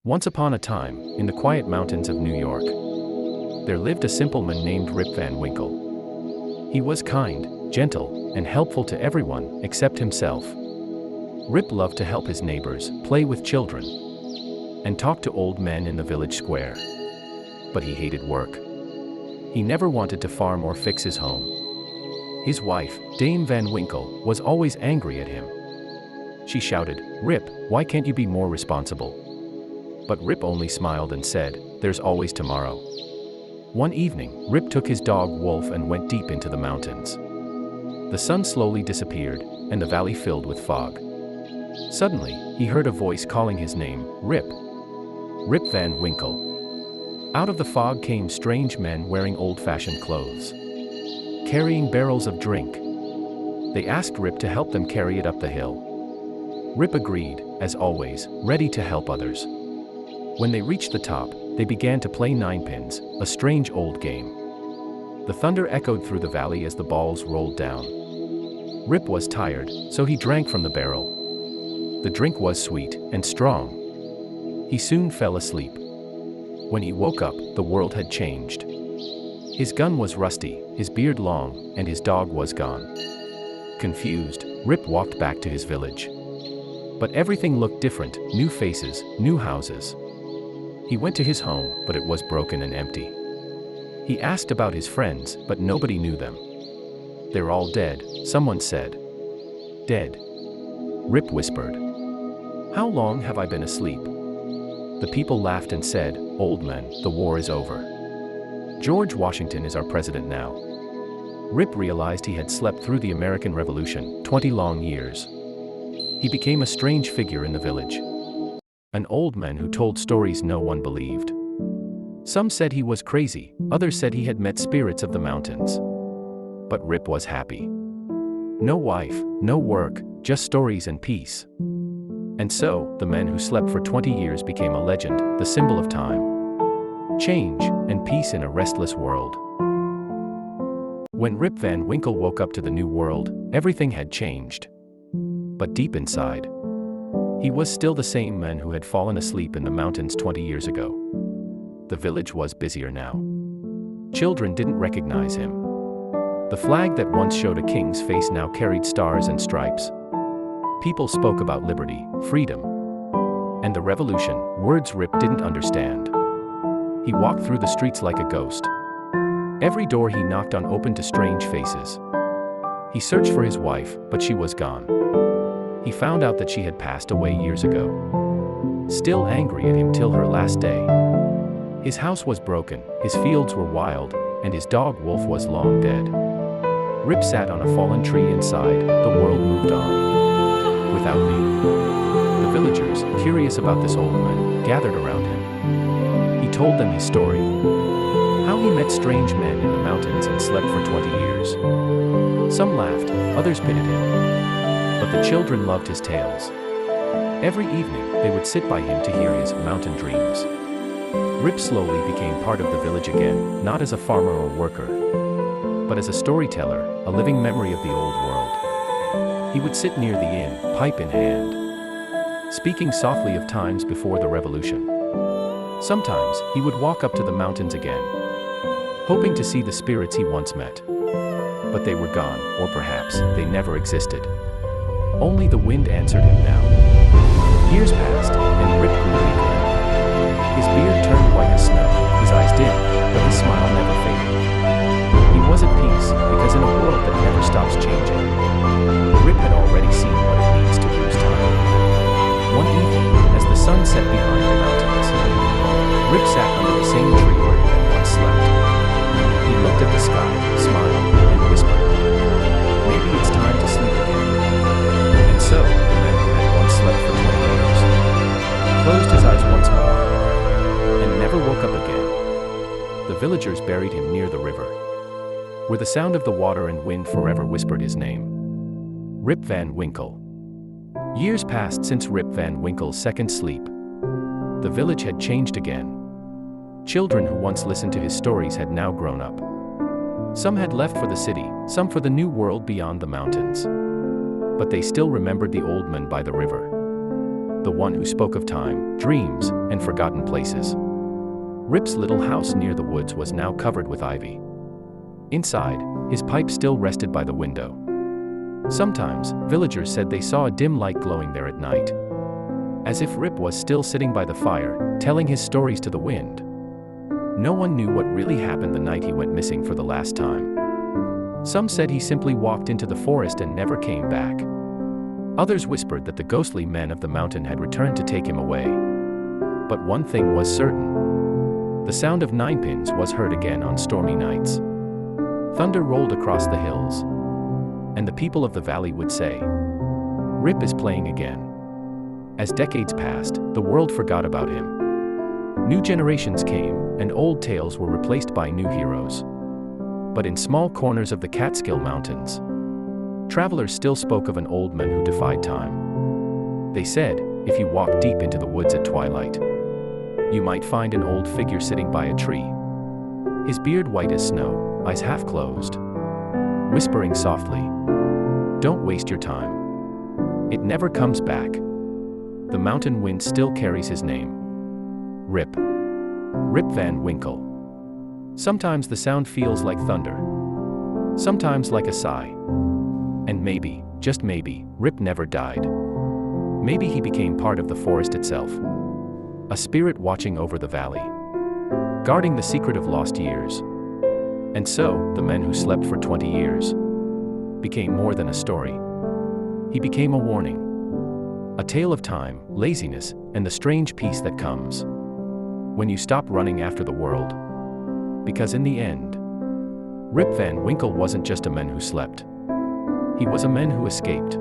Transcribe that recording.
Once upon a time, in the quiet mountains of New York, there lived a simple man named Rip Van Winkle. He was kind, gentle, and helpful to everyone except himself. Rip loved to help his neighbors, play with children, and talk to old men in the village square. But he hated work. He never wanted to farm or fix his home. His wife, Dame Van Winkle, was always angry at him. She shouted, "Rip, why can't you be more responsible?" But Rip only smiled and said, "There's always tomorrow." One evening, Rip took his dog Wolf and went deep into the mountains. The sun slowly disappeared, and the valley filled with fog. Suddenly, he heard a voice calling his name, Rip. Rip Van Winkle. Out of the fog came strange men wearing old-fashioned clothes, carrying barrels of drink. They asked Rip to help them carry it up the hill. Rip agreed, as always, ready to help others. When they reached the top, they began to play ninepins, a strange old game. The thunder echoed through the valley as the balls rolled down. Rip was tired, so he drank from the barrel. The drink was sweet and strong. He soon fell asleep. When he woke up, the world had changed. His gun was rusty, his beard long, and his dog was gone. Confused, Rip walked back to his village. But everything looked different, new faces, new houses. He went to his home, but it was broken and empty. He asked about his friends, but nobody knew them. "They're all dead," someone said. "Dead?" Rip whispered. "How long have I been asleep?" The people laughed and said, "Old man, the war is over. George Washington is our president now." Rip realized he had slept through the American Revolution, 20 long years. He became a strange figure in the village. An old man who told stories no one believed. Some said he was crazy, others said he had met spirits of the mountains. But Rip was happy. No wife, no work, just stories and peace. And so, the man who slept for 20 years became a legend, the symbol of time, change, and peace in a restless world. When Rip Van Winkle woke up to the new world, everything had changed. But deep inside, he was still the same man who had fallen asleep in the mountains 20 years ago. The village was busier now. Children didn't recognize him. The flag that once showed a king's face now carried stars and stripes. People spoke about liberty, freedom, and the revolution, words Rip didn't understand. He walked through the streets like a ghost. Every door he knocked on opened to strange faces. He searched for his wife, but she was gone. He found out that she had passed away years ago. Still angry at him till her last day. His house was broken, his fields were wild, and his dog Wolf was long dead. Rip sat on a fallen tree and sighed. The world moved on. Without me. The villagers, curious about this old man, gathered around him. He told them his story. How he met strange men in the mountains and slept for 20 years. Some laughed, others pitied him. But the children loved his tales. Every evening, they would sit by him to hear his mountain dreams. Rip slowly became part of the village again, not as a farmer or worker, but as a storyteller, a living memory of the old world. He would sit near the inn, pipe in hand, speaking softly of times before the revolution. Sometimes, he would walk up to the mountains again, hoping to see the spirits he once met. But they were gone, or perhaps, they never existed. Only the wind answered him now. Years passed, and Rip grew weaker. His beard turned white as snow, his eyes dimmed, but his smile never faded. He was at peace, because in a world that never stops changing, Rip had already seen what it means to lose time. One evening, as the sun set behind the mountains, Rip sat under the same tree where he had once slept. He looked at the sky, smiled, and whispered, "Maybe it's time to sleep again." And so, the man who had once slept for 20 years closed his eyes once more and never woke up again. The villagers buried him near the river, where the sound of the water and wind forever whispered his name. Rip Van Winkle. Years passed since Rip Van Winkle's second sleep. The village had changed again. Children who once listened to his stories had now grown up. Some had left for the city, some for the new world beyond the mountains. But they still remembered the old man by the river. the one who spoke of time, dreams, and forgotten places. Rip's little house near the woods was now covered with ivy. Inside, his pipe still rested by the window. Sometimes, villagers said they saw a dim light glowing there at night. As if Rip was still sitting by the fire, telling his stories to the wind. No one knew what really happened the night he went missing for the last time. Some said he simply walked into the forest and never came back. Others whispered that the ghostly men of the mountain had returned to take him away. But one thing was certain. The sound of ninepins was heard again on stormy nights. Thunder rolled across the hills. And the people of the valley would say, "Rip is playing again." As decades passed, the world forgot about him. New generations came, and old tales were replaced by new heroes. But in small corners of the Catskill Mountains, travelers still spoke of an old man who defied time. They said, if you walked deep into the woods at twilight, you might find an old figure sitting by a tree, his beard white as snow, eyes half closed, whispering softly, "Don't waste your time. It never comes back." The mountain wind still carries his name. Rip. Rip Van Winkle. Sometimes the sound feels like thunder. Sometimes like a sigh. And maybe, just maybe, Rip never died. Maybe he became part of the forest itself. A spirit watching over the valley, guarding the secret of lost years. And so, the men who slept for 20 years became more than a story. He became a warning. A tale of time, laziness, and the strange peace that comes when you stop running after the world. Because in the end, Rip Van Winkle wasn't just a man who slept. He was a man who escaped.